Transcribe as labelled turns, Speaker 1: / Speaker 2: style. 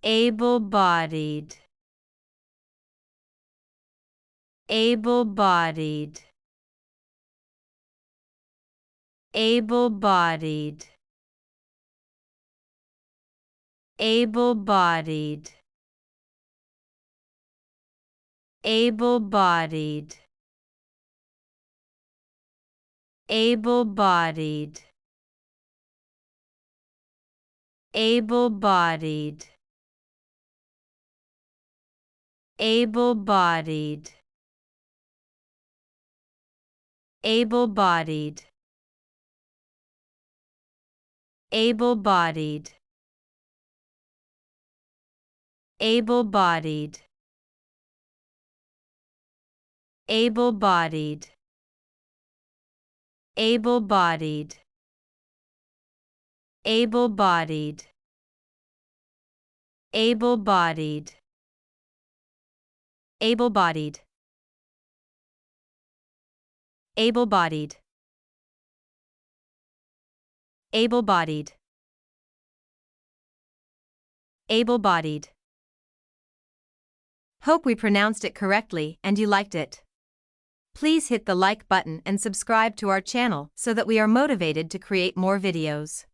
Speaker 1: able-bodied, able-bodied, able-bodied, able-bodied, able-bodied, able-bodied, able-bodied, able-bodied, able-bodied, able-bodied, able-bodied, able-bodied, able-bodied, able-bodied, able-bodied, able-bodied, able-bodied, able-bodied, able-bodied. Hope we pronounced it correctly and you liked it. Please hit the like button and subscribe to our channel so that we are motivated to create more videos.